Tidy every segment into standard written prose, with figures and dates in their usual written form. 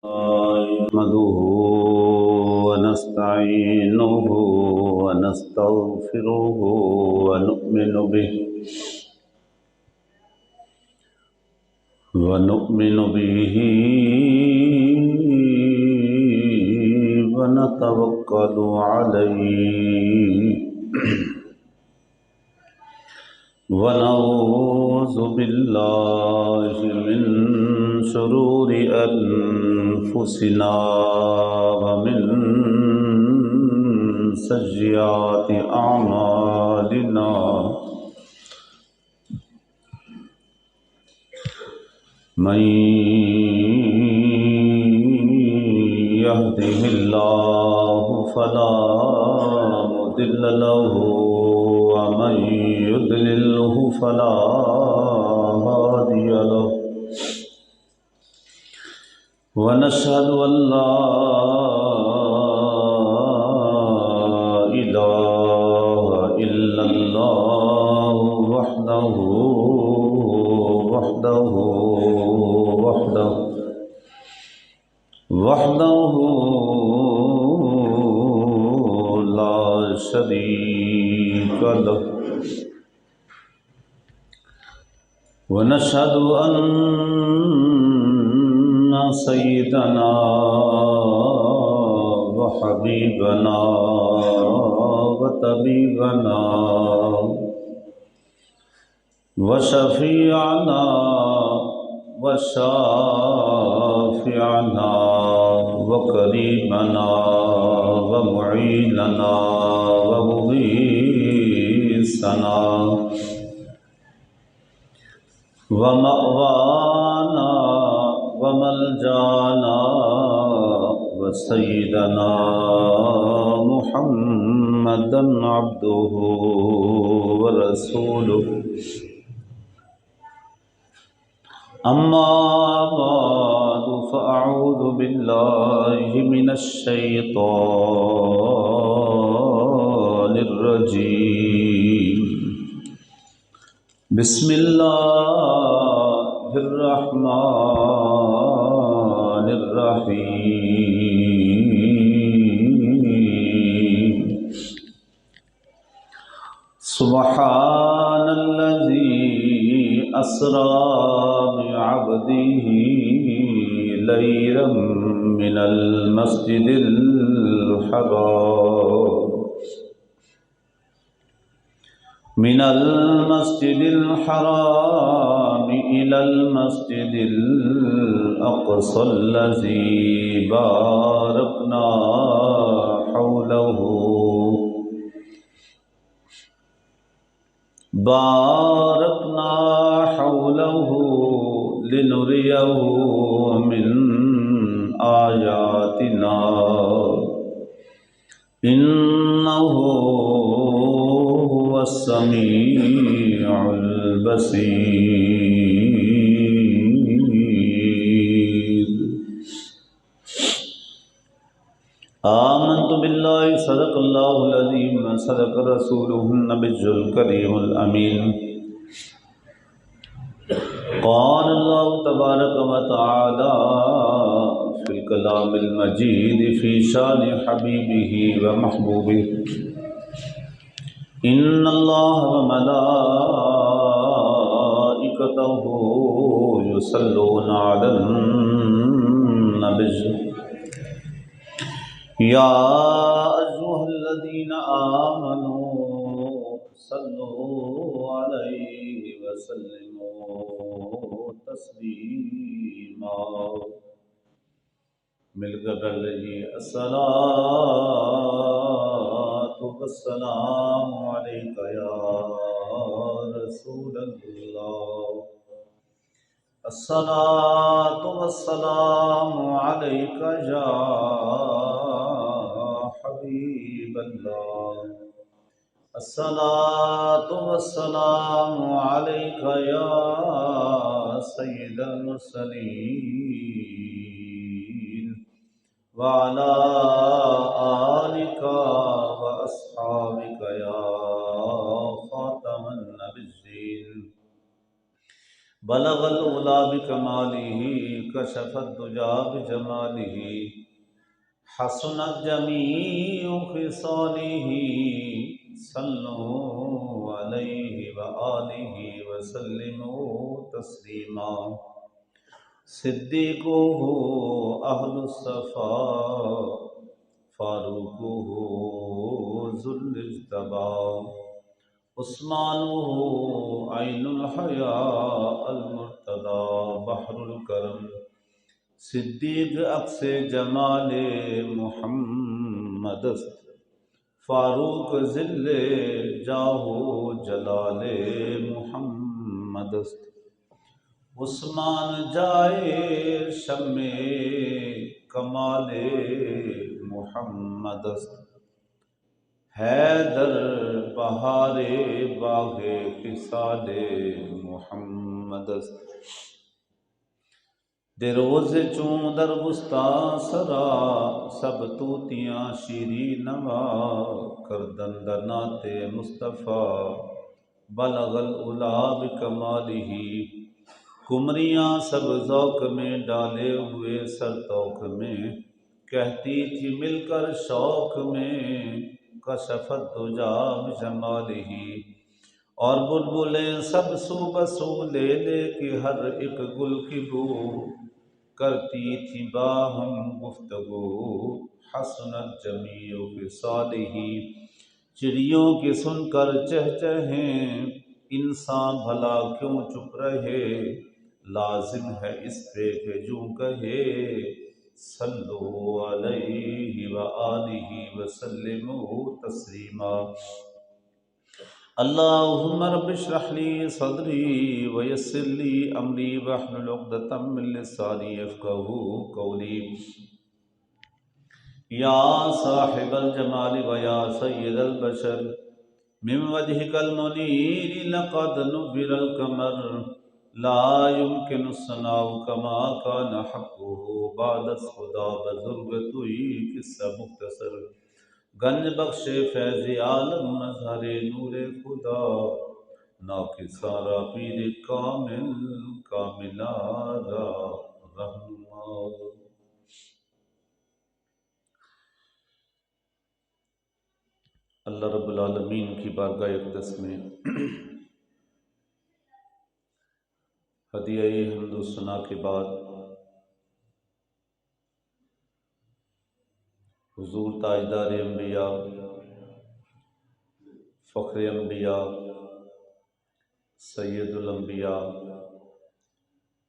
نحمده ونستعينه ونستغفره ونؤمن به ونتوكل عليه ونعوذ بالله من شرور أنفسنا ومن سيئات أعمالنا من يهده الله فلا مضل له ومن يضلله فلا هادي له ونشهد أن لا إله إلا الله وحده لا شريك له ونشهد أن سيدنا وحبيبنا وطبيبنا وشفيعنا وشافعنا وقريبنا ومعيننا ومغيثنا ومأوانا وملجانا وسيدنا محمدا عبده ورسوله أما بعد فأعوذ بالله من الشيطان الرجيم بسم الله الرحمن الرحيم سبحان الذي أسرى بعبده ليلا من المسجد الحرام إلى المسجد الأقصى الذي باركنا حوله لنريه من آياتنا إنه هو السميع البصير آمنت بالله صدق الله العظيم صدق رسوله النبي الكريم الأمين قال الله تبارك وتعالى في الكلام المجيد في شان حبيبه ومحبوبه إن الله وملائكته يصلون على النبي يا أيها الذين آمنوا صلوا عليه وسلموا تسليما مل کر کر لیجیے الصلاۃ والسلام علیک یا رسول اللہ الصلاۃ والسلام علیک یا حبیب اللہ الصلاۃ والسلام علیک یا سید المرسلین وعلى آلك وأصحابك يا خاتم النبيين بلغ الأولى بكماله كشف الدجى بجماله حسنت جميع خصاله صلوا عليه وآله وسلموا تسليما صديقه أهل الصفا فاروقه ذو الاجتبى عثمانه عين الحياء المرتضى بحر الكرم صدیق عکس جمال محمد است فاروق ذل جاہ جلال محمد است عثمان جائے شم کمال محمد است حیدر بہار باغ خصال محمد است در روز چون در بستان سرا سب توتیاں شیری نوا کردن در نعت مصطفیٰ بلغ العلا بکمالہ کمریاں سب ذوق میں ڈالے ہوئے سر توق میں کہتی تھی مل کر شوق میں کشف الدجى بجمالہ اور بلبلیں سب سو بسو لے لے کے ہر ایک گل کی بو کرتی تھی باہم گفتگو حسنت جمیع خصالہ چڑیوں کی سن کر چہچہیں انسان بھلا کیوں چپ رہے لازم ہے اس پہ کہ جو کہے صلو علیہ وآلہ وسلموا تسلیما اللہم رب اشرح لی صدری ویسر لی امری واحلل عقدۃ من لسانی یفقہوا قولی یا صاحب الجمال ویا سید البشر من وجهک المنیر لقد نور القمر لا يمكن الثناء كما كان حقه بعد خدا بزرگتوئی قصہ مختصر گنج بخش فیض عالم مظہر نور خدا ناقصارا پیر کامل کاملارا رہنما اللہ رب العالمین کی بارگاہ اقدس میں ہدیہ حمد و ثنا کے بعد حضور تاجدار انبیاء فخر انبیاء سید الانبیاء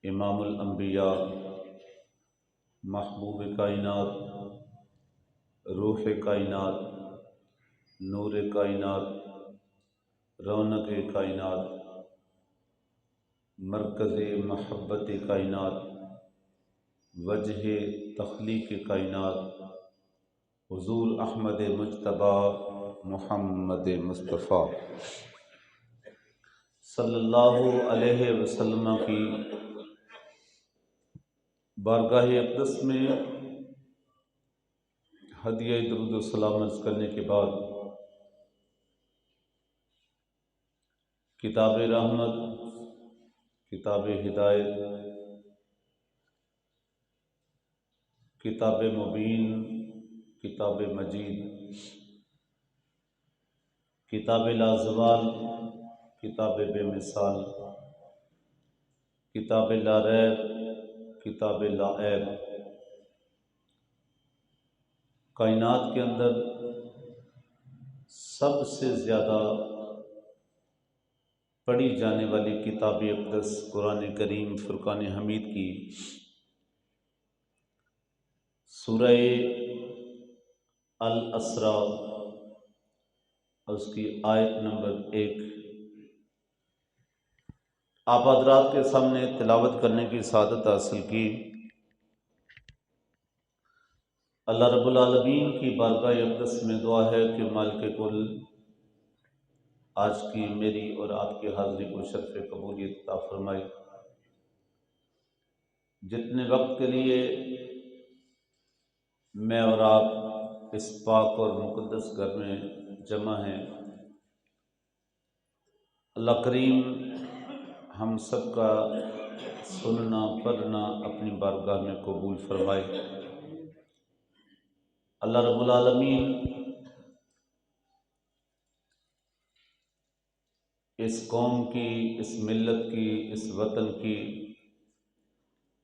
امام الانبیاء محبوب کائنات روح کائنات نور کائنات رونق کائنات مرکز محبت کائنات وجہ تخلیق کائنات حضور احمد مجتبی محمد مصطفیٰ صلی اللہ علیہ وسلم کی بارگاہ اقدس میں ہدیہ درود و سلام عرض کرنے کے بعد کتاب رحمت، کتاب ہدایت، کتاب مبین، کتاب مجید، کتاب لازوال، کتاب بے مثال، کتاب لا ریب، کتاب لا عیب، کائنات کے اندر سب سے زیادہ پڑھی جانے والی کتاب اقدس قرآن کریم فرقان حمید کی سورہ الاسراء اور اس کی آیت نمبر 1 آپ حضرات کے سامنے تلاوت کرنے کی سعادت حاصل کی۔ اللہ رب العالمین کی بارگاہ اقدس میں دعا ہے کہ مالک کل آج کی میری اور آپ کی حاضری کو شرف قبولیت عطا فرمائے۔ جتنے وقت کے لیے میں اور آپ اس پاک اور مقدس گھر میں جمع ہیں، اللہ کریم ہم سب کا سننا پڑھنا اپنی بارگاہ میں قبول فرمائے۔ اللہ رب العالمین اس قوم کی، اس ملت کی، اس وطن کی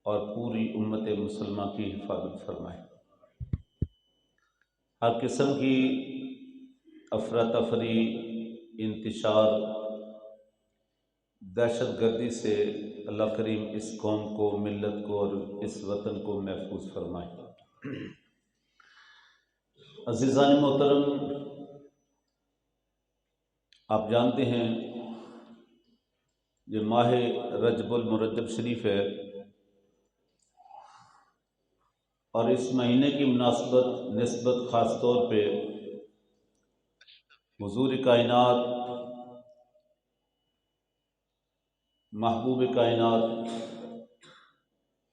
اور پوری امت مسلمہ کی حفاظت فرمائے۔ ہر قسم کی افراتفری، انتشار، دہشت گردی سے اللہ کریم اس قوم کو، ملت کو اور اس وطن کو محفوظ فرمائے۔ عزیزان محترم، آپ جانتے ہیں یہ ماہ رجب المرجب شریف ہے، اور اس مہینے کی نسبت خاص طور پہ حضور کائنات، محبوب کائنات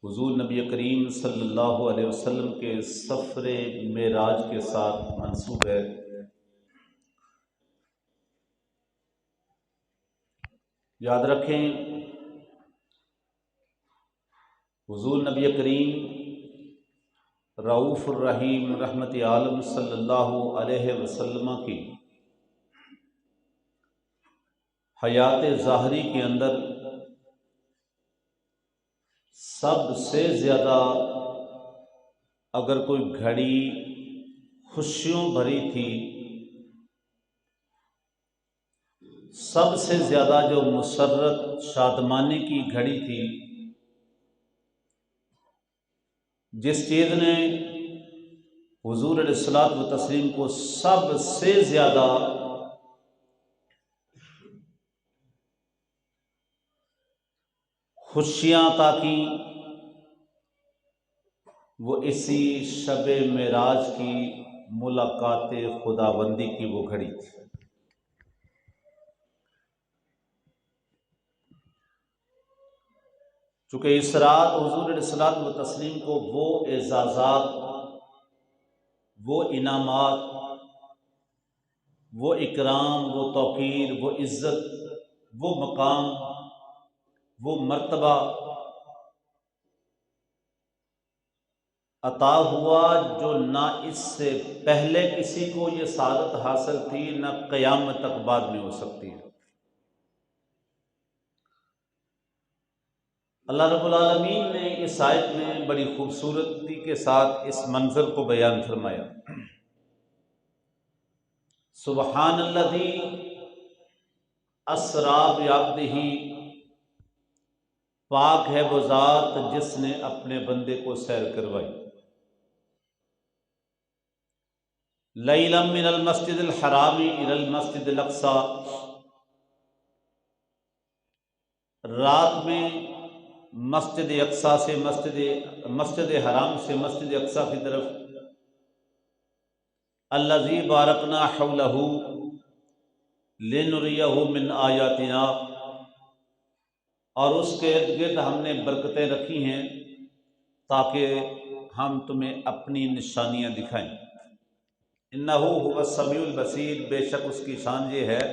حضور نبی کریم صلی اللہ علیہ وسلم کے سفر معراج کے ساتھ منسوب ہے۔ یاد رکھیں، حضور نبی کریم رؤوف الرحیم رحمت عالم صلی اللہ علیہ وسلم کی حیات ظاہری کے اندر سب سے زیادہ اگر کوئی گھڑی خوشیوں بھری تھی، سب سے زیادہ جو مسرت شادمانی کی گھڑی تھی، جس چیز نے حضور علیہ الصلوۃ والتسلیم کو سب سے زیادہ خوشیاں عطا کی، وہ اسی شب معراج کی ملاقات خداوندی کی وہ گھڑی تھی۔ چونکہ اس رات حضور علیہ الصلوۃ والتسلیم کو وہ اعزازات، وہ انعامات، وہ اکرام، وہ توقیر، وہ عزت، وہ مقام، وہ مرتبہ عطا ہوا جو نہ اس سے پہلے کسی کو یہ سعادت حاصل تھی، نہ قیامت تک بعد میں ہو سکتی ہے۔ اللہ رب العالمین نے اس آیت میں بڑی خوبصورتی کے ساتھ اس منظر کو بیان فرمایا۔ سبحان الذی اسریٰ بعبدہ، پاک ہے وہ ذات جس نے اپنے بندے کو سیر کروائی، لیلا من المسجد الحرام الی المسجد الاقصی، رات میں مسجد اقصی سے مسجد حرام سے مسجد اقصی کی طرف، الذی بارکنا حولہ لنریہ من آیاتنا، اور اس کے ارد گرد ہم نے برکتیں رکھی ہیں تاکہ ہم تمہیں اپنی نشانیاں دکھائیں۔ انہ هو السمیع البصیر، بے شک اس کی شان یہ ہے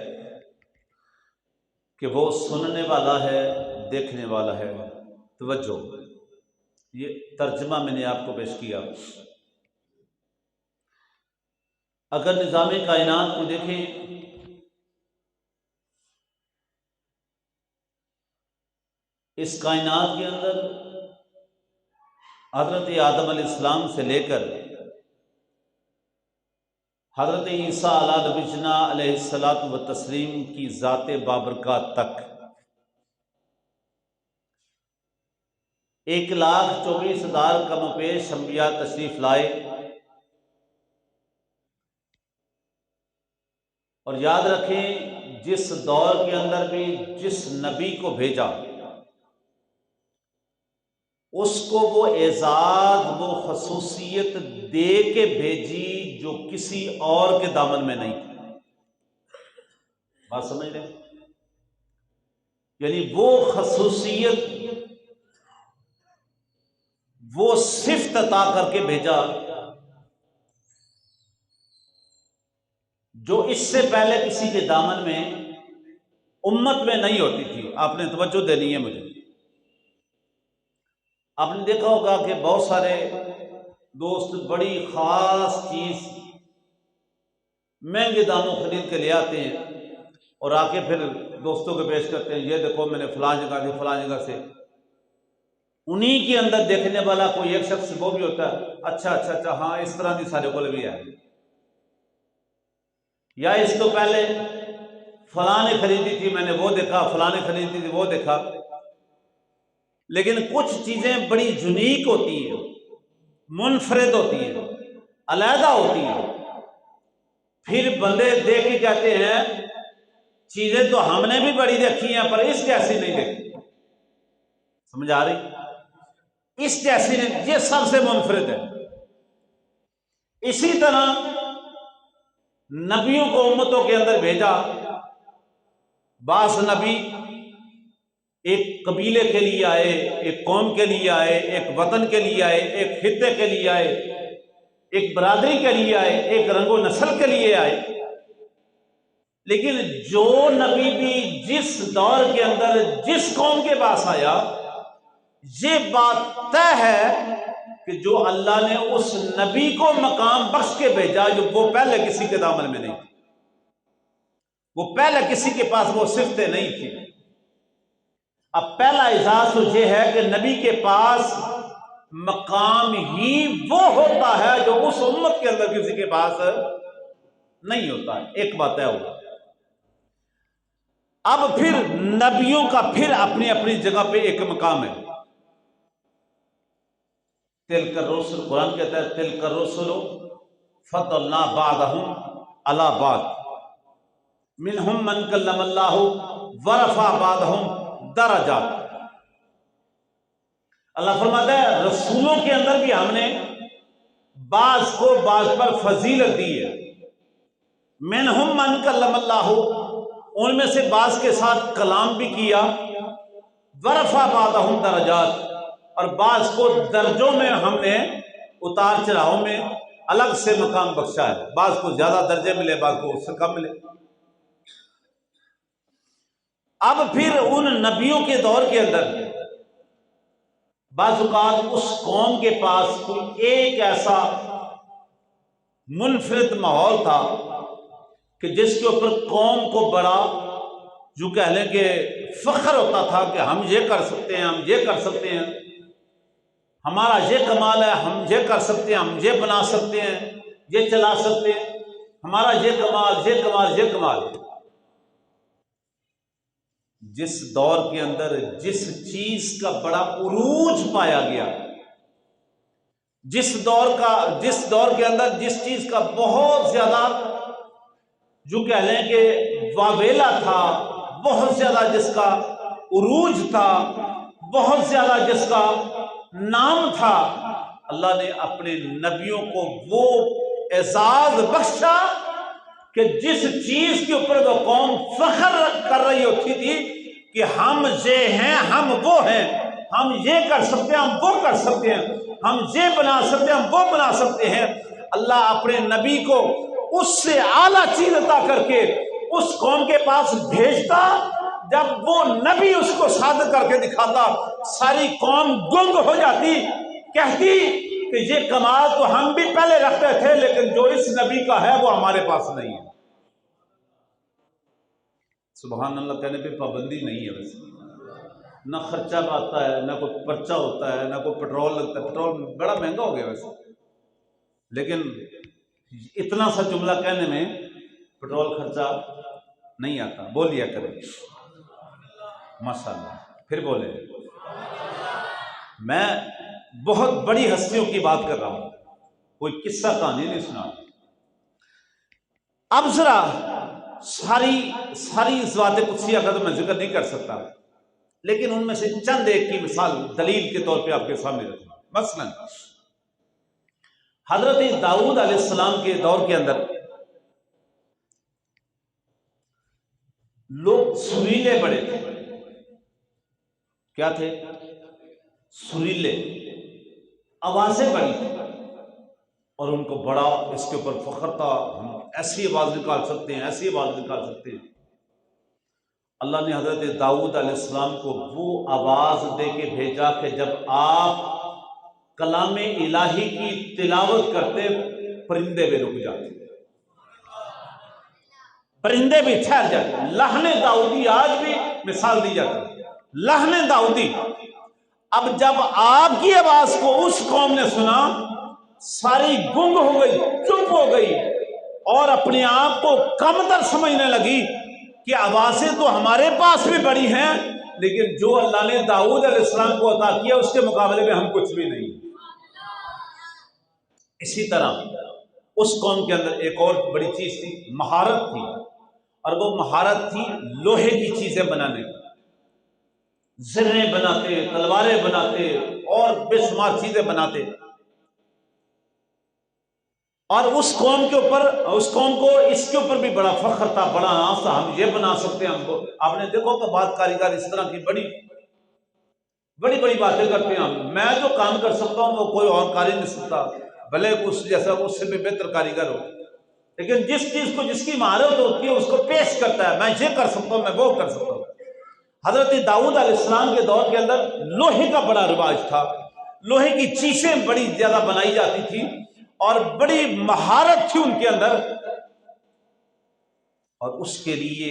کہ وہ سننے والا ہے، دیکھنے والا ہے۔ توجہ، یہ ترجمہ میں نے آپ کو پیش کیا۔ اگر نظام کائنات کو دیکھیں، اس کائنات کے اندر حضرت آدم علیہ السلام سے لے کر حضرت عیسیٰ علیہ نبینا علیہ الصلوۃ والتسلیم کی ذات بابرکات تک 1,24,000 کم و بیش انبیاء تشریف لائے، اور یاد رکھیں جس دور کے اندر بھی جس نبی کو بھیجا، اس کو وہ اعزاز، وہ خصوصیت دے کے بھیجی جو کسی اور کے دامن میں نہیں تھی۔ بات سمجھ رہے ہیں؟ یعنی وہ خصوصیت، وہ صفت عطا کر کے بھیجا جو اس سے پہلے کسی کے دامن میں، امت میں نہیں ہوتی تھی۔ آپ نے توجہ دینی ہے مجھے۔ آپ نے دیکھا ہوگا کہ بہت سارے دوست بڑی خاص چیز مہنگے داموں خرید کے لے آتے ہیں اور آ کے پھر دوستوں کے پیش کرتے ہیں، یہ دیکھو میں نے فلاں جگہ سے فلاں جگہ سے۔ انہی کے اندر دیکھنے والا کوئی ایک شخص وہ بھی ہوتا ہے، اچھا ہاں اس طرح کی سارے کو بھی ہے، یا اس کو پہلے فلاں نے خریدی تھی میں نے وہ دیکھا، فلاں نے خریدی تھی وہ دیکھا۔ لیکن کچھ چیزیں بڑی یونیک ہوتی ہیں، منفرد ہوتی ہیں، علیحدہ ہوتی ہیں، پھر بندے دیکھ کے کہتے ہیں چیزیں تو ہم نے بھی بڑی دیکھی ہیں پر اس جیسی نہیں دیکھی۔ سمجھ آ رہی؟ اس جیسی نہیں، یہ سب سے منفرد ہے۔ اسی طرح نبیوں کو امتوں کے اندر بھیجا، بعض نبی ایک قبیلے کے لیے آئے، ایک قوم کے لیے آئے، ایک وطن کے لیے آئے، ایک خطے کے لیے آئے، ایک برادری کے لیے آئے، ایک رنگ و نسل کے لیے آئے۔ لیکن جو نبی بھی جس دور کے اندر جس قوم کے پاس آیا، یہ بات طے ہے کہ جو اللہ نے اس نبی کو مقام بخش کے بھیجا، جو وہ پہلے کسی کے دامن میں نہیں تھی، وہ پہلے کسی کے پاس وہ صفتیں نہیں تھی۔ اب پہلا اعزاز تو یہ ہے کہ نبی کے پاس مقام ہی وہ ہوتا ہے جو اس امت کے اندر کسی کے پاس نہیں ہوتا ہے۔ ایک بات ہے ہوگا۔ اب پھر نبیوں کا پھر اپنی اپنی جگہ پہ ایک مقام ہے۔ تلک الرسل، قرآن کہتا ہے تلک الرسل فضلنا بعضهم علی بعض منہم من کلم اللہ ورفع بعضهم درجات۔ اللہ فرماتا ہے رسولوں کے اندر بھی ہم نے بعض کو بعض پر فضیلت دی ہے۔ منہم من کلم اللہ، ان میں سے بعض کے ساتھ کلام بھی کیا، ورفع بعضهم درجات، اور بعض کو درجوں میں ہم نے اتار چڑھاؤ میں الگ سے مقام بخشا ہے، بعض کو زیادہ درجے ملے، بعض کو اس سے کم ملے۔ اب پھر ان نبیوں کے دور کے اندر بعض اوقات اس قوم کے پاس کوئی ایک ایسا منفرد ماحول تھا کہ جس کے اوپر قوم کو بڑا جو کہہ لیں کہ فخر ہوتا تھا کہ ہم یہ کر سکتے ہیں، ہم یہ کر سکتے ہیں، ہمارا یہ کمال ہے، ہم یہ کر سکتے ہیں، ہم یہ بنا سکتے ہیں، یہ چلا سکتے ہیں، ہمارا یہ کمال، یہ کمال، یہ کمال۔ جس دور کے اندر جس چیز کا بڑا عروج پایا گیا، جس دور کے اندر جس چیز کا بہت زیادہ جو کہہ لیں کہ واویلا تھا، بہت زیادہ جس کا عروج تھا، بہت زیادہ جس کا نام تھا، اللہ نے اپنے نبیوں کو وہ اعزاز بخشا کہ جس چیز کے اوپر وہ قوم فخر کر رہی ہوتی تھی کہ ہم یہ ہیں، ہم وہ ہیں، ہم یہ کر سکتے ہیں، ہم وہ کر سکتے ہیں، ہم یہ بنا سکتے ہیں، ہم وہ بنا سکتے ہیں، اللہ اپنے نبی کو اس سے اعلیٰ چیز عطا کر کے اس قوم کے پاس بھیجتا۔ جب وہ نبی اس کو صادق کر کے دکھاتا، ساری قوم گنگ ہو جاتی، کہتی کہ یہ کمال تو ہم بھی پہلے رکھتے تھے لیکن جو اس نبی کا ہے وہ ہمارے پاس نہیں ہے۔ سبحان اللہ کہنے پہ پابندی نہیں ہے، ویسے نہ خرچہ آتا ہے، نہ کوئی پرچہ ہوتا ہے، نہ کوئی پٹرول لگتا ہے۔ پٹرول بڑا مہنگا ہو گیا ویسے، لیکن اتنا سا جملہ کہنے میں پٹرول خرچہ نہیں آتا۔ بول لیا کریں ماشاءاللہ، پھر بولے۔ میں بہت بڑی ہستیوں کی بات کر رہا ہوں، کوئی قصہ کہانی نہیں سنا۔ اب ذرا ساری ذات قدسیہ کا تو میں ذکر نہیں کر سکتا، لیکن ان میں سے چند ایک کی مثال دلیل کے طور پہ آپ کے سامنے رکھوں۔ مثلا حضرت داؤد علیہ السلام کے دور کے اندر لوگ سریلے بڑے تھے۔ کیا تھے؟ سریلے، آوازیں بڑی تھی، اور ان کو بڑا اس کے اوپر فخر تھا، ہم ایسی آواز نکال سکتے ہیں، ایسی آواز نکال سکتے ہیں۔ اللہ نے حضرت داؤد علیہ السلام کو وہ آواز دے کے بھیجا کہ جب آپ کلام الہی کی تلاوت کرتے پرندے بھی رک جاتے، پرندے بھی ٹھہر جاتے۔ لحن داؤدی آج بھی مثال دی جاتی ہے، لحن داؤدی۔ اب جب آپ کی آواز کو اس قوم نے سنا، ساری گنگ ہو گئی، چپ ہو گئی، اور اپنے آپ کو کم تر سمجھنے لگی کہ آوازیں تو ہمارے پاس بھی بڑی ہیں، لیکن جو اللہ نے داؤد علیہ السلام کو عطا کیا اس کے مقابلے میں ہم کچھ بھی نہیں۔ اسی طرح اس قوم کے اندر ایک اور بڑی چیز تھی، مہارت تھی، اور وہ مہارت تھی لوہے کی چیزیں بنانے کی۔ زریں بناتے، تلواریں بناتے، اور بے شمار چیزیں بناتے۔ اور اس قوم کے اوپر، اس قوم کو اس کے اوپر بھی بڑا فخر تھا، بڑا ناز تھا، ہم یہ بنا سکتے ہیں۔ ہم کو آپ نے دیکھو کہ بعض کاریگر اس طرح کی بڑی بڑی بڑی باتیں کرتے ہیں، میں جو کام کر سکتا ہوں وہ کوئی اور کاری نہیں سکتا، بھلے اس جیسا اس سے بھی بہتر کاریگر ہو، لیکن جس چیز کو جس کی مہارت ہوتی ہے اس کو پیش کرتا ہے، میں یہ کر سکتا ہوں، میں وہ کر سکتا ہوں۔ حضرت داؤد علیہ السلام کے دور کے اندر لوہے کا بڑا رواج تھا، لوہے کی چیزیں بڑی زیادہ بنائی جاتی تھی، اور بڑی مہارت تھی ان کے اندر، اور اس کے لیے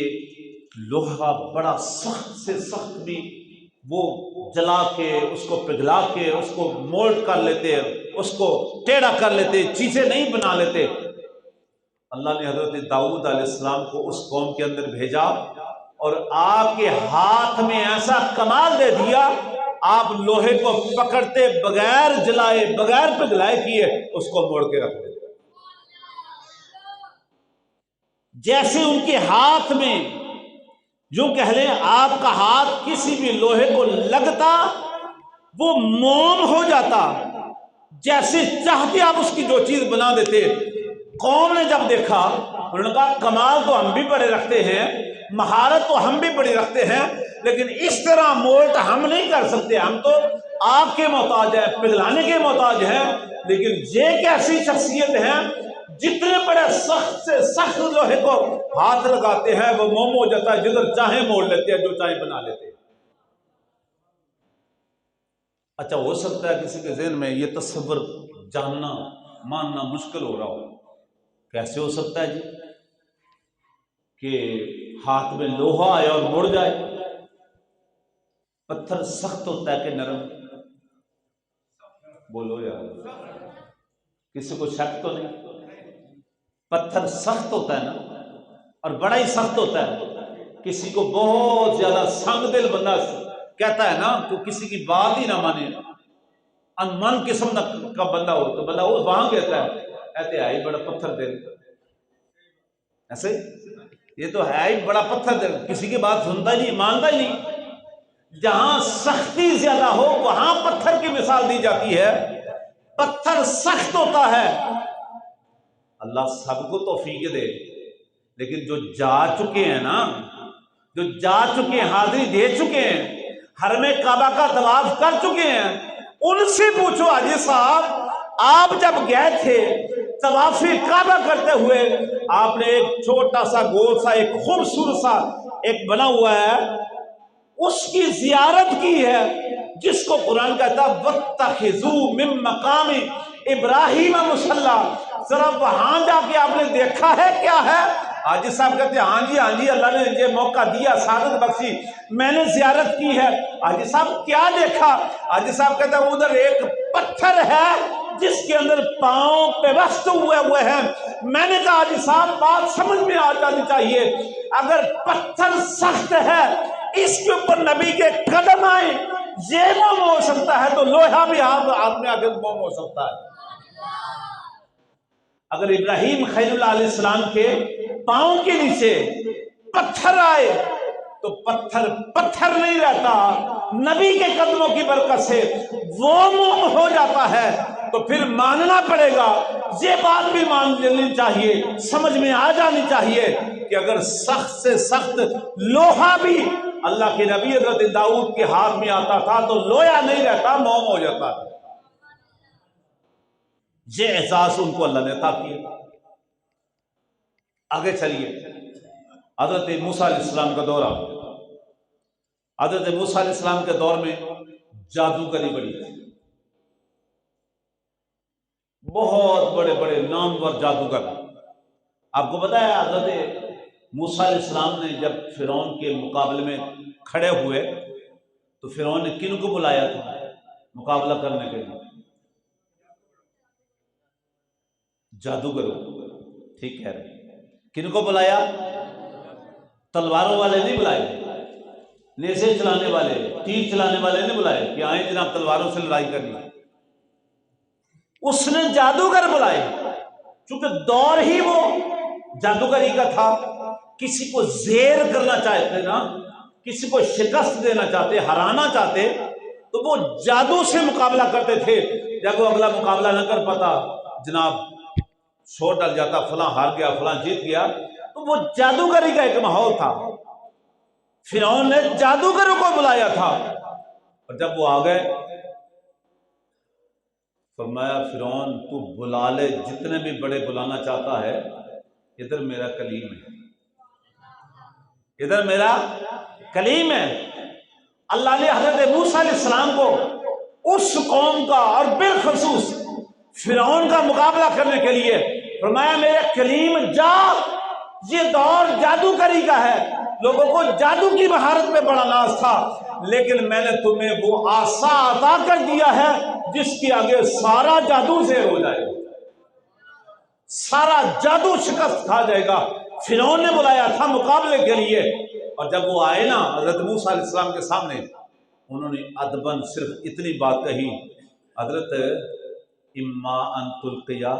لوہا بڑا سخت سے سخت بھی وہ جلا کے، اس کو پگھلا کے، اس کو مولڈ کر لیتے، اس کو ٹیڑھا کر لیتے، چیزیں نہیں بنا لیتے۔ اللہ نے حضرت داؤد علیہ السلام کو اس قوم کے اندر بھیجا، اور آپ کے ہاتھ میں ایسا کمال دے دیا، آپ لوہے کو پکڑتے بغیر جلائے، بغیر پگھلائے کیے اس کو موڑ کے رکھ دیتے۔ جیسے ان کے ہاتھ میں، یوں کہہ لیں آپ کا ہاتھ کسی بھی لوہے کو لگتا وہ موم ہو جاتا، جیسے چاہتے آپ اس کی جو چیز بنا دیتے۔ قوم نے جب دیکھا، انہوں نے کہا کمال تو ہم بھی بڑے رکھتے ہیں، مہارت تو ہم بھی بڑی رکھتے ہیں، لیکن اس طرح مولٹ ہم نہیں کر سکتے، ہم تو آپ کے محتاج ہیں، پگھلانے کے محتاج ہیں، لیکن یہ ایک ایسی شخصیت ہے جتنے بڑے سخت سے سخت لوہے کو ہاتھ لگاتے ہیں وہ موم ہو جاتا ہے، جدھر چاہیں موڑ لیتے ہیں، جو چاہیں بنا لیتے ہیں۔ اچھا، ہو سکتا ہے کسی کے ذہن میں یہ تصور جاننا ماننا مشکل ہو رہا ہو، کیسے ہو سکتا ہے جی کہ ہاتھ میں لوہا آئے اور مڑ جائے؟ پتھر سخت ہوتا ہے کہ نرم؟ بولو یار، کسی کو شک تو نہیں؟ پتھر سخت ہوتا ہے نا، اور بڑا ہی سخت ہوتا ہے۔ کسی کو بہت زیادہ سنگ دل بندہ کہتا ہے نا، تو کسی کی بات ہی نہ مانے، انمن قسم کا بندہ ہو تو بندہ وہ وہاں کہتا ہے کہتے ہے ہی بڑا پتھر دل، ایسے یہ تو ہے ہی بڑا پتھر دل، کسی کی بات سنتا ہی نہیں، مانتا ہی نہیں۔ جہاں سختی زیادہ ہو وہاں پتھر کی مثال دی جاتی ہے، پتھر سخت ہوتا ہے۔ اللہ سب کو توفیق دے، لیکن جو جا چکے ہیں نا، جو جا چکے ہیں، حاضری دے چکے ہیں، حرم کعبہ کا طواف کر چکے ہیں، ان سے پوچھو حاجی صاحب آپ جب گئے تھے طواف کعبہ کرتے ہوئے، آپ نے ایک چھوٹا سا گول سا ایک خوبصورت سا ایک بنا ہوا ہے، اس کی زیارت کی ہے، جس کو قرآن کہتا ہے وَاتَّخِذُوا مِن مَّقَامِ ابراہیم مصلی۔ ذرا وہاں جا کے آپ نے دیکھا ہے کیا ہے؟ حاجی صاحب کہتے ہیں ہاں جی اللہ نے یہ موقع دیا، سعادت بخشی، میں نے زیارت کی ہے۔ حاجی صاحب کیا دیکھا؟ حاجی صاحب کہتے ہیں ادھر ایک پتھر ہے جس کے اندر پاؤں پیوست ہوئے ہیں۔ میں نے کہا حاجی صاحب بات سمجھ میں آ جانی چاہیے، اگر پتھر سخت ہے اس کے اوپر نبی کے قدم آئے یہ موم ہو سکتا ہے، تو لوہا بھی ہاتھ میں آگے موم ہو سکتا ہے۔ اگر ابراہیم خلیل اللہ علیہ السلام کے پاؤں کے نیچے پتھر آئے تو پتھر پتھر نہیں رہتا، نبی کے قدموں کی برکت سے وہ موم ہو جاتا ہے۔ تو پھر ماننا پڑے گا، یہ بات بھی مان لینی چاہیے، سمجھ میں آ جانی چاہیے کہ اگر سخت سے سخت لوہا بھی اللہ کے نبی حضرت داؤد کے ہاتھ میں آتا تھا تو لوہا نہیں رہتا، موم ہو جاتا تھا۔ یہ احساس ان کو اللہ نے عطا کیا۔ آگے چلیے، حضرت موسیٰ علیہ السلام کا دورہ، حضرت موسیٰ علیہ السلام کے دور میں جادوگری بڑی تھی، بہت بڑے بڑے نامور جادوگر۔ آپ کو پتا ہے حضرت موسیٰ علیہ السلام نے جب فرعون کے مقابلے میں کھڑے ہوئے تو فرعون نے کن کو بلایا تھا مقابلہ کرنے کے لیے؟ جادوگروں، ٹھیک ہے، کن کو بلایا؟ تلواروں والے نہیں بلائے، نیزے چلانے والے، تیر چلانے والے نہیں بلائے کہ آئیں جناب تلواروں سے لڑائی کرنی۔ اس نے جادوگر بلائے، چونکہ دور ہی وہ جادوگری کا تھا۔ کسی کو زیر کرنا چاہتے نا، کسی کو شکست دینا چاہتے، ہرانا چاہتے، تو وہ جادو سے مقابلہ کرتے تھے۔ جب وہ اگلا مقابلہ نہ کر پاتا، جناب شور ڈل جاتا، فلاں ہار گیا، فلاں جیت گیا، تو وہ جادوگری کا ایک ماحول تھا۔ فرعون نے جادوگروں کو بلایا تھا، اور جب وہ آ گئے فرمایا فرعون تو بلا لے جتنے بھی بڑے بلانا چاہتا ہے، ادھر میرا کلیم ہے، ادھر میرا کلیم ہے۔ اللہ نے حضرت موسیٰ علیہ السلام کو اس قوم کا اور بالخصوص فرعون کا مقابلہ کرنے کے لیے فرمایا میرے کلیم جا، یہ دور جادوگری کا ہے، لوگوں کو جادو کی مہارت پہ بڑا ناز تھا، لیکن میں نے تمہیں وہ عصا عطا کر دیا ہے جس کے آگے سارا جادو زیر ہو جائے گا، سارا جادو شکست کھا جائے گا۔ فرعون نے بلایا تھا مقابلے کے لیے، اور جب وہ آئے نا حضرت موسیٰ علیہ السلام کے سامنے، انہوں نے ادباً صرف اتنی بات کہی، حضرت اما ان تلقیا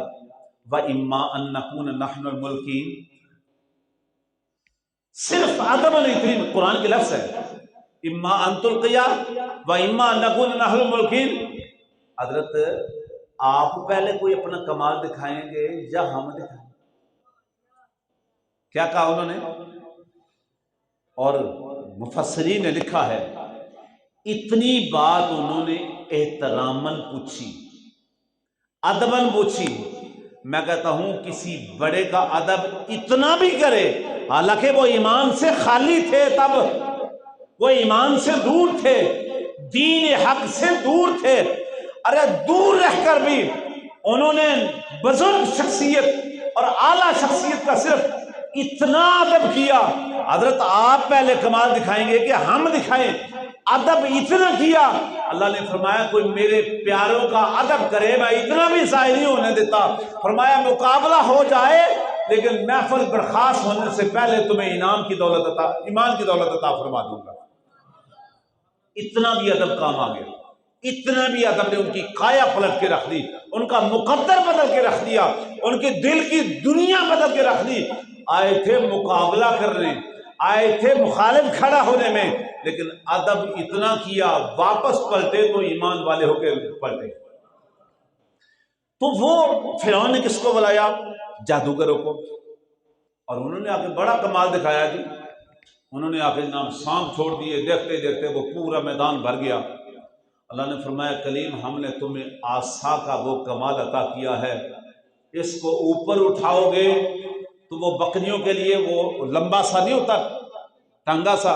و اما ان نکون نحن الملکین، صرف ادباً اتنی، قرآن کے لفظ ہے اما ان تلقیا و اما ان نکون نحن الملکین۔ حضرت آپ پہلے کوئی اپنا کمال دکھائیں گے یا ہم دکھائیں گے؟ کیا کہا انہوں نے؟ اور مفسرین نے لکھا ہے اتنی بات انہوں نے احتراماً پوچھی، ادباً پوچھی۔ میں کہتا ہوں کسی بڑے کا ادب اتنا بھی کرے، حالانکہ وہ ایمان سے خالی تھے، تب وہ ایمان سے دور تھے، دین حق سے دور تھے، ارے دور رہ کر بھی انہوں نے بزرگ شخصیت اور اعلیٰ شخصیت کا صرف اتنا ادب کیا۔ حضرت آپ پہلے کمال دکھائیں گے کہ ہم دکھائیں؟ ادب اتنا کیا۔ اللہ نے فرمایا کوئی میرے پیاروں کا ادب کرے، میں اتنا بھی ضائع نہیں ہونے دیتا۔ فرمایا مقابلہ ہو جائے لیکن محفل برخاست ہونے سے پہلے تمہیں انعام کی دولت عطا، ایمان کی دولت عطا فرما دوں گا۔ اتنا بھی ادب کام آ گیا، اتنا بھی ادب نے ان کی کایا پلٹ کے رکھ دی، ان کا مقدر بدل کے رکھ دیا، ان کے دل کی دنیا بدل کے رکھ دی۔ آئے تھے مقابلہ کرنے، آئے تھے مخالف کھڑا ہونے میں، لیکن ادب اتنا کیا، واپس پلٹے تو ایمان والے ہو کے پلٹے۔ تو وہ فرعون نے کس کو بلایا؟ جادوگروں کو، اور انہوں نے آگے بڑا کمال دکھایا جی۔ انہوں نے آگے نام سانپ چھوڑ دیے، دیکھتے دیکھتے وہ پورا میدان بھر گیا۔ اللہ نے فرمایا کلیم ہم نے تمہیں عصا کا وہ کمال عطا کیا ہے، اس کو اوپر اٹھاؤ گے تو وہ بکریوں کے لیے وہ لمبا سا نہیں ہوتا، ٹانگا سا،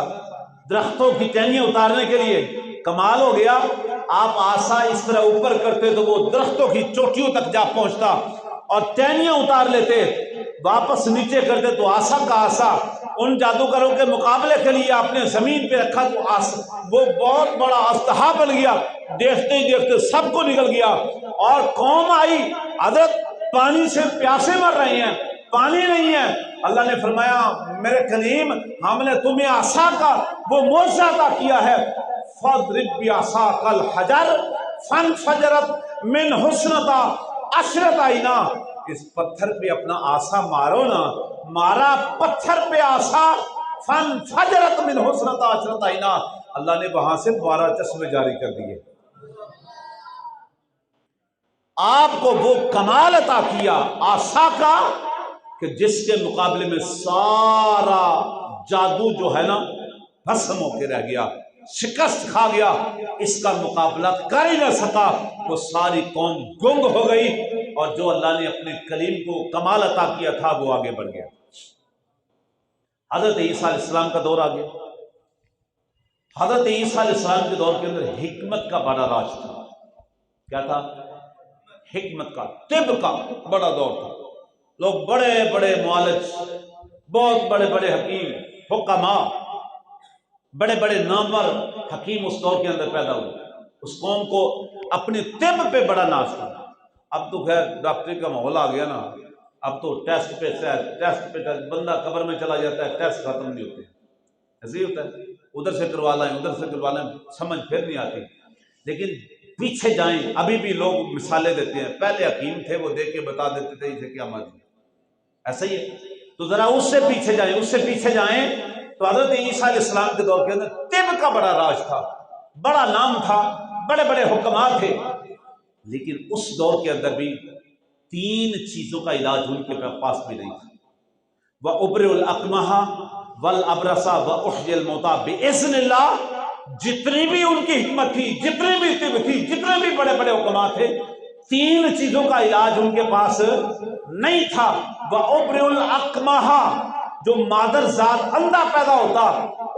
درختوں کی ٹہنیاں اتارنے کے لیے کمال ہو گیا۔ آپ عصا اس طرح اوپر کرتے تو وہ درختوں کی چوٹیوں تک جا پہنچتا، اور ٹہنیاں اتار لیتے واپس نیچے کرتے تو عصا کا عصا ان جادوگروں کے مقابلے کے لیے آپ نے زمین پہ رکھا تو وہ بہت بڑا اژدہا بن گیا، دیکھتے ہی دیکھتے سب کو نکل گیا، اور قوم آئی حضرت پانی سے پیاسے مر رہے ہیں، پانی نہیں ہے۔ اللہ نے فرمایا میرے کلیم ہم نے تمہیں عصا کا وہ معجزہ عطا کیا ہے، فاضرب بعصاک الحجر فانفجرت من حسنتا عشرۃ عینا، اس پتھر پہ اپنا عصا مارو نا، مارا پتھر پہ عصا، فانفجرت من حسنتا عشرۃ عینا، اللہ نے وہاں سے 12 چشمے جاری کر دیے۔ آپ کو وہ کمال عطا کیا عصا کا کہ جس کے مقابلے میں سارا جادو جو ہے نا بھسم ہو کے رہ گیا، شکست کھا گیا، اس کا مقابلہ کر ہی نہ سکا، وہ ساری قوم گنگ ہو گئی، اور جو اللہ نے اپنے کلیم کو کمال عطا کیا تھا وہ آگے بڑھ گیا۔ حضرت عیسیٰ علیہ السلام کا دور آ گیا، حضرت عیسیٰ علیہ السلام کے دور کے اندر حکمت کا بڑا راج تھا. کیا تھا؟ حکمت کا، طب کا بڑا دور تھا. لوگ بڑے بڑے معالج، بہت بڑے بڑے حکیم، حکماء، بڑے بڑے نامور حکیم اس دور کے اندر پیدا ہوئے. اس قوم کو اپنے طب پہ بڑا ناز تھا. اب تو خیر ڈاکٹری کا ماحول آ گیا نا، اب تو ٹیسٹ پہ ٹیسٹ، بندہ قبر میں چلا جاتا ہے، ٹیسٹ ختم نہیں ہوتے. ایسے ہی ہوتا ہے، ادھر سے کروا لائیں ادھر سے کروا لائیں، سمجھ پھر نہیں آتی. لیکن پیچھے جائیں، ابھی بھی لوگ مثالیں دیتے ہیں، پہلے حکیم تھے وہ دیکھ کے بتا دیتے تھے اسے کیا مرضی. ایسا ہی ہے. تو ذرا اس سے پیچھے جائیں، اس سے پیچھے جائیں تو حضرت عیسیٰ علیہ السلام کے دور کے اندر طب کا بڑا راج تھا، بڑا نام تھا، بڑے بڑے حکماء تھے. لیکن اس دور کے اندر بھی 3 چیزوں کا علاج ان کے پاس بھی نہیں تھا. وَأُبْرِئُ الْأَكْمَحَ وَالْأَبْرَصَ وَأُحْيِي الْمَوْتَىٰ بِإِذْنِ اللَّهِ. جتنی بھی ان کی حکمت تھی، جتنی بھی طب تھی، جتنے بھی بڑے بڑے حکماء تھے، 3 چیزوں کا علاج ان کے پاس نہیں تھا. وَأُبْرِئُ الْأَكْمَحَ، جو مادرزاد اندھا پیدا ہوتا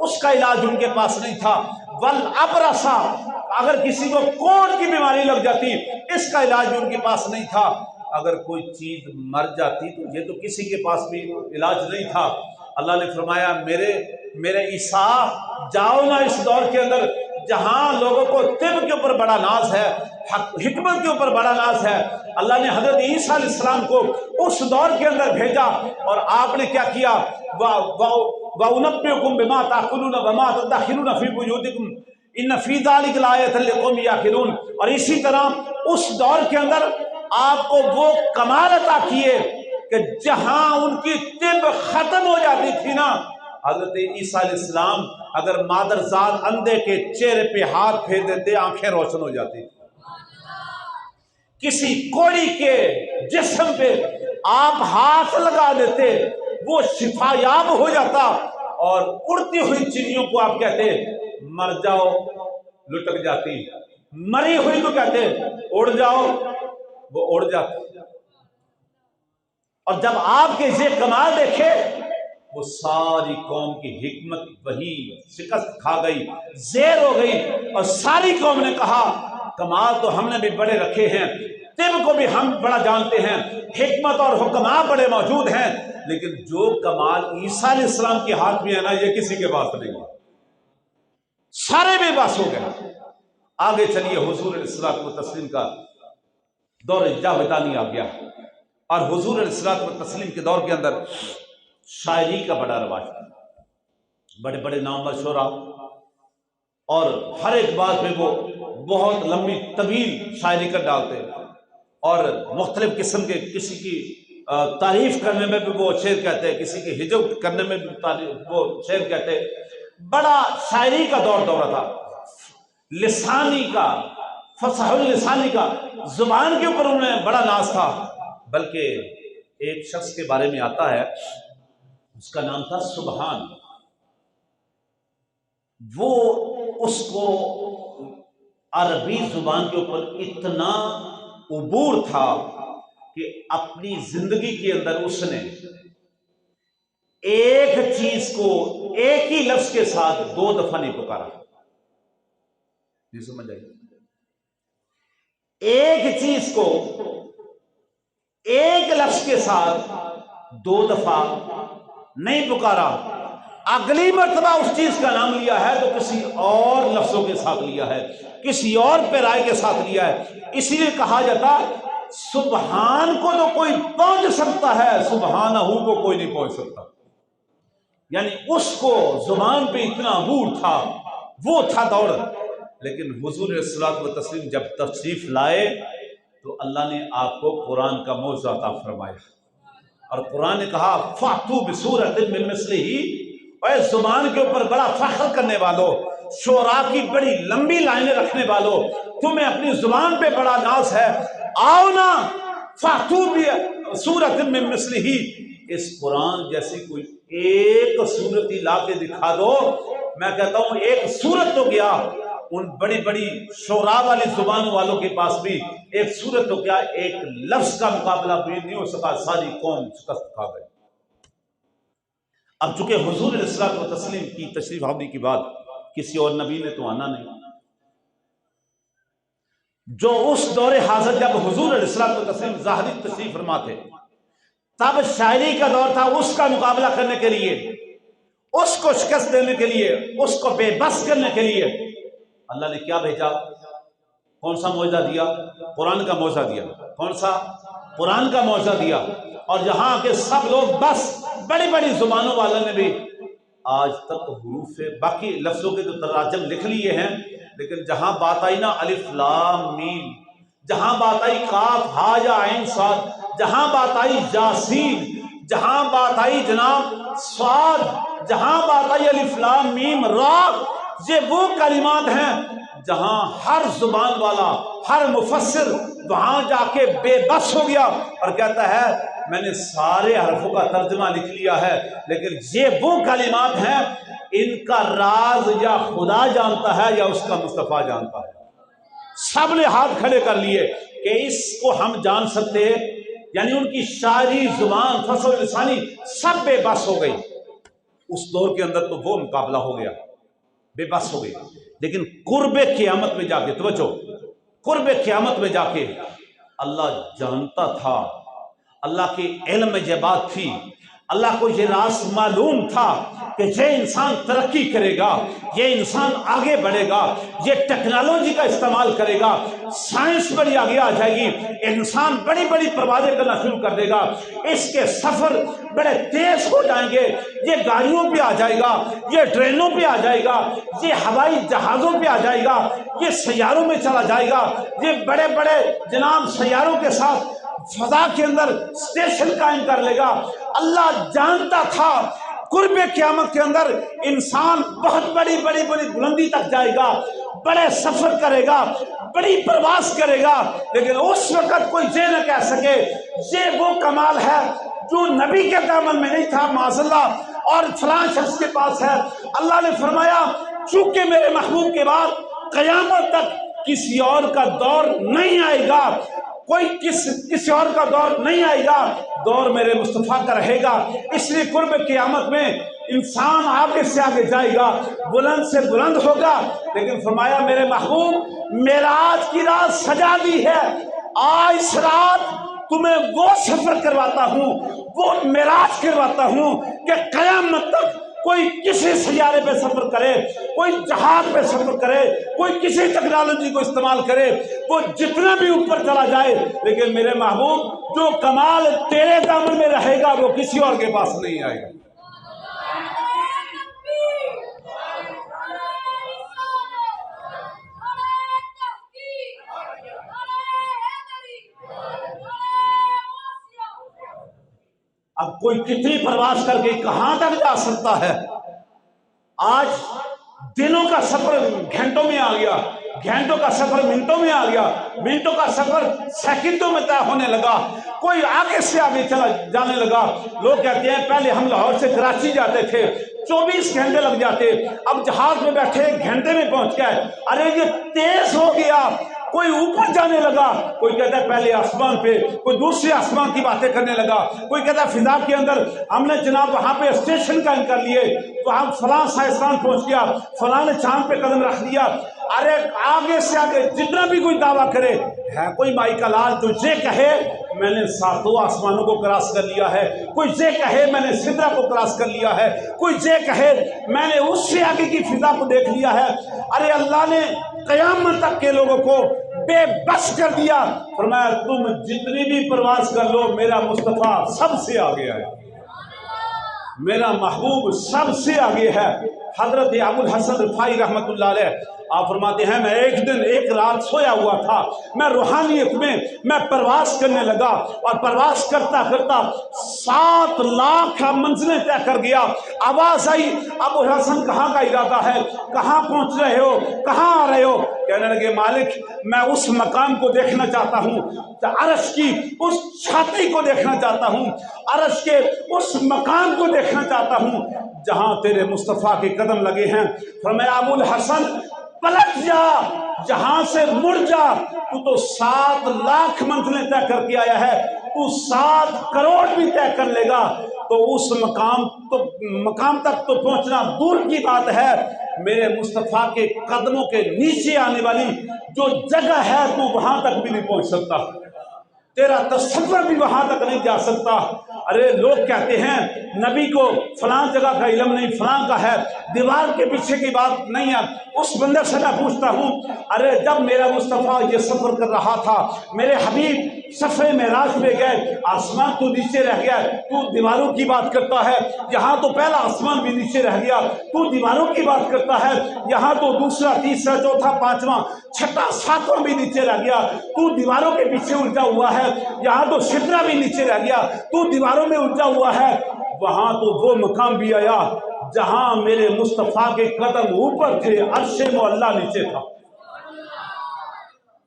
اس کا علاج ان کے پاس نہیں تھا. وَالْأَبْرَصَ، اگر کسی کو کوڑ کی بیماری لگ جاتی اس کا علاج بھی ان کے پاس نہیں تھا. اگر کوئی چیز مر جاتی تو یہ تو کسی کے پاس بھی علاج نہیں تھا. اللہ نے فرمایا میرے عیسیٰ جاؤ نا اس دور کے اندر جہاں لوگوں کو طب کے اوپر بڑا ناز ہے، حکمت کے اوپر بڑا ناز ہے. اللہ نے حضرت عیسیٰ علیہ السلام کو اس دور کے اندر بھیجا اور آپ نے کیا کیا؟ وَأُنَبِّئُكُم بِمَا تَأْكُلُونَ وَمَا تَدَّخِرُونَ فِي بُيُوتِكُمْ إِنَّ فِي ذَلِكَ لَآيَةً لِقَوْمٍ يَعْقِلُونَ. اور اسی طرح اس دور کے اندر آپ کو وہ کمال عطا کیے کہ جہاں ان کی طب ختم ہو جاتی تھی نا، حضرت عیسیٰ علیہ السلام اگر مادرزاد اندھے کے چہرے پہ ہاتھ پھیر دیتے آنکھیں روشن ہو جاتی. کسی کوڑی کے جسم پہ آپ ہاتھ لگا دیتے وہ شفا یاب ہو جاتا. اور اڑتی ہوئی چڑیوں کو آپ کہتے مر جاؤ، لٹک جاتی. مری ہوئی کو کہتے اڑ جاؤ، وہ اڑ جاتی. اور جب آپ کے یہ کمال دیکھے وہ ساری قوم کی حکمت وہی شکست کھا گئی، زیر ہو گئی. اور ساری قوم نے کہا کمال تو ہم نے بھی بڑے رکھے ہیں، طب کو بھی ہم بڑا جانتے ہیں، حکمت اور حکماء بڑے موجود ہیں، لیکن جو کمال عیسیٰ علیہ السلام کے ہاتھ میں ہے نا یہ کسی کے پاس نہیں ہے. سارے بے بس ہو گئے. آگے چلیے، حضور علیہ الصلوۃ والتسلیم کا دور جاویدانی آ گیا اور حضور علیہ الصلوۃ والتسلیم کے دور کے اندر شاعری کا بڑا رواج تھا. بڑے بڑے نامور شعراء، اور ہر ایک بات میں وہ بہت لمبی طویل شاعری کر ڈالتے اور مختلف قسم کے، کسی کی تعریف کرنے میں بھی وہ شعر کہتے، کسی کی ہجو کرنے میں بھی وہ شعر کہتے. بڑا شاعری کا دورہ تھا، لسانی کا، فصح اللسانی کا، زبان کے اوپر انہیں بڑا ناز تھا. بلکہ ایک شخص کے بارے میں آتا ہے، اس کا نام تھا سبحان. وہ اس کو عربی زبان کے اوپر اتنا عبور تھا کہ اپنی زندگی کے اندر اس نے ایک چیز کو ایک ہی لفظ کے ساتھ 2 دفعہ نہیں پکارا. نہیں سمجھ آئی؟ ایک چیز کو ایک لفظ کے ساتھ 2 دفعہ نہیں پکارا. اگلی مرتبہ اس چیز کا نام لیا ہے تو کسی اور لفظوں کے ساتھ لیا ہے، کسی اور پیرائے کے ساتھ لیا ہے. اسی لیے کہا جاتا سبحان کو تو کوئی پہنچ سکتا ہے، سبحانہ کو کوئی نہیں پہنچ سکتا. یعنی اس کو زبان پہ اتنا عبور تھا، وہ تھا دور. لیکن حضور علیہ الصلوۃ والتسلیم جب تشریف لائے تو اللہ نے آپ کو قرآن کا معجزہ عطا فرمایا، اور قرآن نے کہا فَأْتُوا بِسُورَةٍ مِّن مِّثْلِهِ. اے زبان کے اوپر بڑا فخر کرنے والوں، شعراء کی بڑی لمبی لائنیں رکھنے والوں، تمہیں اپنی زبان پہ بڑا ناز ہے، آؤ نا فَأْتُوا بِسُورَةٍ مِّن مِّثْلِهِ. اس قرآن جیسی کوئی ایک صورت ہی لا کے دکھا دو. میں کہتا ہوں ایک صورت تو گیا، ان بڑی بڑی شعراء والی زبانوں والوں کے پاس بھی ایک صورت تو کیا ایک لفظ کا مقابلہ بھی نہیں ہو سکا. ساری قوم شکست کھا گئی. اب چونکہ حضور علیہ الصلوۃ والتسلیم کی تشریف آوری کی بات کسی اور نبی نے تو آنا نہیں۔ جو اس دور حاضر جب حضور علیہ الصلوۃ والتسلیم ظاہری تشریف فرما تھے، تب شاعری کا دور تھا، اس کا مقابلہ کرنے کے لیے، اس کو شکست دینے کے لیے، اس کو بے بس کرنے کے لیے اللہ نے کیا بھیجا؟ کون سا معجزہ دیا؟ قرآن کا معجزہ دیا۔ کون سا؟ قرآن کا معجزہ دیا۔ اور جہاں کے سب لوگ بس بڑی بڑی زبانوں والوں نے بھی آج تک حروف باقی لفظوں کے جو تراجم لکھ لیے ہیں، لیکن جہاں بات آئی نا الف لام میم، جہاں بات آئی کاف ہا یا عین صاد، جہاں بات آئی یاسین، جہاں بات آئی جناب صاد، جہاں بات آئی الف لام میم را، یہ وہ کلمات ہیں جہاں ہر زبان والا، ہر مفسر وہاں جا کے بے بس ہو گیا اور کہتا ہے میں نے سارے حرفوں کا ترجمہ لکھ لیا ہے، لیکن یہ وہ کلمات ہیں ان کا راز یا خدا جانتا ہے یا اس کا مصطفیٰ جانتا ہے۔ سب نے ہاتھ کھڑے کر لیے کہ اس کو ہم جان سکتے ہیں، یعنی ان کی شاعری، زبان، فصل لسانی سب بے بس ہو گئی۔ اس دور کے اندر تو وہ مقابلہ ہو گیا، بے بس ہو گئی۔ لیکن قرب قیامت میں جا کے، توجہ، قرب قیامت میں جا کے اللہ جانتا تھا، اللہ کے علم میں یہ بات تھی، اللہ کو یہ راز معلوم تھا کہ یہ انسان ترقی کرے گا، یہ انسان آگے بڑھے گا، یہ ٹیکنالوجی کا استعمال کرے گا، سائنس بڑی آگے آ جائے گی، انسان بڑی بڑی پروازیں کرنا شروع کر دے گا، اس کے سفر بڑے تیز ہو جائیں گے، یہ گاڑیوں پہ آ جائے گا، یہ ٹرینوں پہ آ جائے گا، یہ ہوائی جہازوں پہ آ جائے گا، یہ سیاروں میں چلا جائے گا، یہ بڑے بڑے جناب سیاروں کے ساتھ فضا کے اندر اسٹیشن قائم کر لے گا۔ اللہ جانتا تھا قرب قیامت کے اندر انسان بہت بڑی بڑی بڑی بلندی تک جائے گا، بڑے سفر کرے گا، بڑی پرواز کرے گا، لیکن اس وقت کوئی یہ نہ کہہ سکے یہ وہ کمال ہے جو نبی کے دامن میں نہیں تھا معاذ اللہ اور فلاں شخص کے پاس ہے۔ اللہ نے فرمایا چونکہ میرے محبوب کے بعد قیامت تک کسی اور کا دور نہیں آئے گا، کوئی کسی اور کا دور نہیں آئے گا، دور میرے مصطفیٰ کا رہے گا، اس لیے قرب قیامت میں انسان آگے سے آگے جائے گا، بلند سے بلند ہوگا، لیکن فرمایا میرے محبوب معراج کی رات سجا دی ہے، آج اس رات تمہیں وہ سفر کرواتا ہوں، وہ معراج کرواتا ہوں کہ قیامت تک کوئی کسی سیارے پہ سفر کرے، کوئی جہاز پہ سفر کرے، کوئی کسی ٹیکنالوجی کو استعمال کرے، وہ جتنا بھی اوپر چلا جائے، لیکن میرے محبوب جو کمال تیرے دامن میں رہے گا وہ کسی اور کے پاس نہیں آئے گا۔ اب کوئی کتنی پرواز کر کے کہاں تک جا سکتا ہے؟ آج دنوں کا سفر گھنٹوں میں آ گیا، گھنٹوں کا سفر منٹوں میں آ گیا، منٹوں کا سفر سیکنڈوں میں طے ہونے لگا، کوئی آگے سے آگے چلا جانے لگا۔ لوگ کہتے ہیں پہلے ہم لاہور سے کراچی جاتے تھے 24 گھنٹے لگ جاتے، اب جہاز میں بیٹھے 1 گھنٹے میں پہنچ گئے، ارے یہ تیز ہو گیا، کوئی اوپر جانے لگا، کوئی کہتا ہے پہلے آسمان پہ، کوئی دوسرے آسمان کی باتیں کرنے لگا، کوئی کہتا ہے فضا کے اندر ہم نے جناب وہاں پہ اسٹیشن قائم کر لیے، تو ہم فلاں سائنسدان پہنچ گیا، فلاں نے چاند پہ قدم رکھ دیا۔ ارے آگے سے آگے جتنا بھی کوئی دعویٰ کرے، ہے کوئی مائی کا لال جو یہ کہے میں نے 7 آسمانوں کو کراس کر لیا ہے، کوئی یہ کہے میں نے سدرہ کو کراس کر لیا ہے، کوئی یہ کہے میں نے اس سے آگے کی فضا کو دیکھ لیا ہے۔ ارے اللہ نے قیامت تک کے لوگوں کو بے بس کر دیا، فرمایا تم جتنی بھی پرواز کر لو میرا مصطفیٰ سب سے آگے ہے، میرا محبوب سب سے آگے ہے۔ حضرت ابو الحسن رفاعی رحمۃ اللہ علیہ آپ فرماتے ہیں میں ایک دن ایک رات سویا ہوا تھا، میں روحانیت میں پرواز کرنے لگا اور پرواز کرتا کرتا 7 لاکھ منزلیں طے کر گیا۔ آواز آئی ابو الحسن کہاں کا ارادہ ہے، کہاں پہنچ رہے ہو، کہاں آ رہے ہو؟ کہنے لگے مالک میں اس مقام کو دیکھنا چاہتا ہوں، عرش کی اس چھاتی کو دیکھنا چاہتا ہوں، عرش کے اس مقام کو دیکھنا چاہتا ہوں جہاں تیرے مصطفیٰ کے قدم لگے ہیں۔ فرمایا ابو الحسن پلٹ جا، جہاں سے مڑ جا، تو 7 لاکھ منزلیں طے کر کے آیا ہے، تو 7 کروڑ بھی طے کر لے گا تو اس مقام تک تو پہنچنا دور کی بات ہے، میرے مصطفیٰ کے قدموں کے نیچے آنے والی جو جگہ ہے تو وہاں تک بھی نہیں پہنچ سکتا، تیرا تصور بھی وہاں تک نہیں جا سکتا۔ ارے لوگ کہتے ہیں نبی کو فلاں جگہ کا علم نہیں، فلاں کا ہے، دیوار کے پیچھے کی بات نہیں ہے۔ اس بندر سے میں پوچھتا ہوں، ارے جب میرا مصطفیٰ یہ سفر کر رہا تھا، میرے حبیب سفر معراج میں گئے، آسمان تو نیچے رہ گیا، تو دیواروں کی بات کرتا ہے، یہاں تو پہلا آسمان بھی نیچے رہ گیا، تو دیواروں کی بات کرتا ہے، یہاں تو دوسرا، تیسرا، چوتھا، پانچواں، چھٹا، ساتواں بھی نیچے رہ گیا، تو دیواروں کے پیچھے الجھا ہوا ہے، یہاں تو سدرا بھی نیچے رہ گیا، تو دیواروں میں الجھا ہوا ہے۔ وہاں تو وہ مقام بھی آیا جہاں میرے مصطفیٰ کے قدم اوپر تھے، عرش معلیٰ نیچے تھا،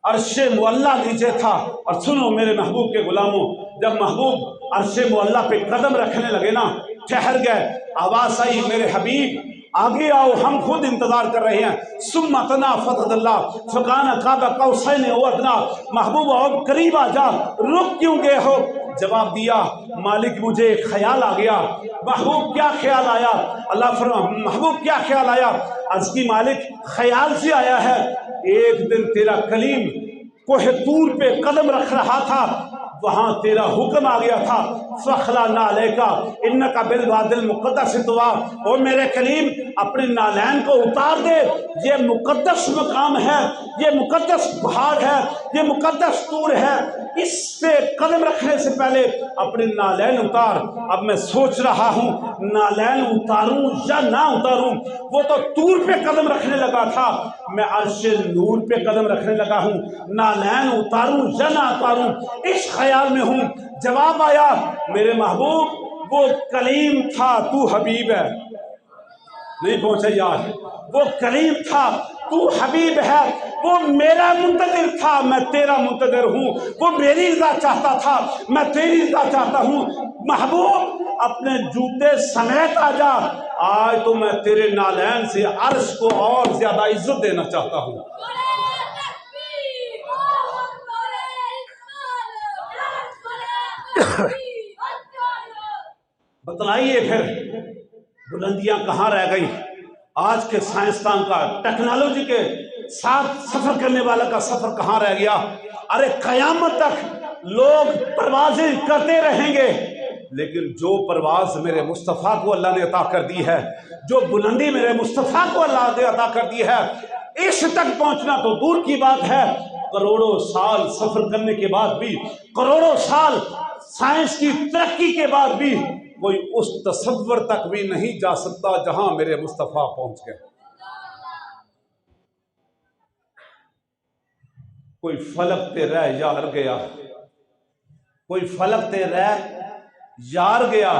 عرش معلیٰ نیچے تھا۔ اور سنو میرے محبوب کے غلاموں، جب محبوب عرش معلیٰ پہ قدم رکھنے لگے نا، ٹھہر گئے، آواز آئی میرے حبیب آگے آؤ، ہم خود انتظار کر رہے ہیں۔ ثم تنا فتح اللہ فکان قاب قوسین او ادنا، محبوب اور قریب آ جا، رک کیوں گئے ہو؟ جواب دیا مالک مجھے ایک خیال آ گیا۔ محبوب کیا خیال آیا؟ اللہ فرما محبوب کیا خیال آیا؟ عرض کی مالک خیال سے آیا ہے، ایک دن تیرا کلیم کوہ طور پہ قدم رکھ رہا تھا، وہاں تیرا حکم آ گیا تھا فخلا نعلیکا انکا بالوادی المقدس طوا، اور میرے کلیم اپنے نالین کو اتار دے، یہ مقدس مقام ہے، یہ مقدس پہاڑ ہے، یہ مقدس طور ہے، اس پہ قدم رکھنے سے پہلے اپنے نالین اتار۔ اب میں سوچ رہا ہوں نالین اتاروں یا نہ اتاروں، وہ تو طور پہ قدم رکھنے لگا تھا، میں عرش نور پہ قدم رکھنے لگا ہوں، نالین اتاروں یا نہ اتاروں اس خیال میں ہوں۔ جواب آیا میرے محبوب وہ کلیم تھا، تو حبیب ہے، نہیں پہنچے یار، وہ کلیم تھا، تو حبیب ہے، وہ میرا منتظر تھا، میں تیرا منتظر ہوں، وہ میری رضا چاہتا تھا، میں تیری رضا چاہتا ہوں۔ محبوب اپنے جوتے سمیت آ جا، آج تو میں تیرے نالین سے عرش کو اور زیادہ عزت دینا چاہتا ہوں۔ بتلائیے پھر بلندیاں کہاں رہ گئی؟ آج کے سائنسدان کا، ٹیکنالوجی کے ساتھ سفر کرنے والا کا سفر کہاں رہ گیا؟ ارے قیامت تک لوگ پروازیں کرتے رہیں گے، لیکن جو پرواز میرے مصطفیٰ کو اللہ نے عطا کر دی ہے، جو بلندی میرے مصطفیٰ کو اللہ نے عطا کر دی ہے، اس تک پہنچنا تو دور کی بات ہے۔ کروڑوں سال سفر کرنے کے بعد بھی، کروڑوں سال سائنس کی ترقی کے بعد بھی کوئی اس تصور تک بھی نہیں جا سکتا جہاں میرے مصطفیٰ پہنچ گئے۔ کوئی فلک تے رہ یار گیا، کوئی فلک تے رہ یار گیا،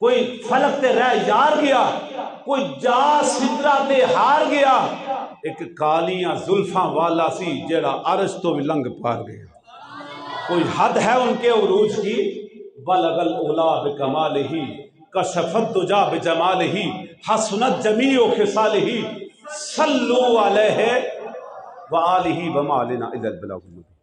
کوئی فلک تے رہ یار گیا، کوئی جا سدرا تے ہار گیا، ایک کالیاں زلفاں والا سی جیڑا عرش تو بھی لنگ پار گیا۔ کوئی حد ہے ان کے عروج کی، بلغ الاولا بکمالہ کشف الدجا بجمالہ حسنت جمیع خصالہ صلوا علیہ وآلہ وما علینا الا البلاغ المبین۔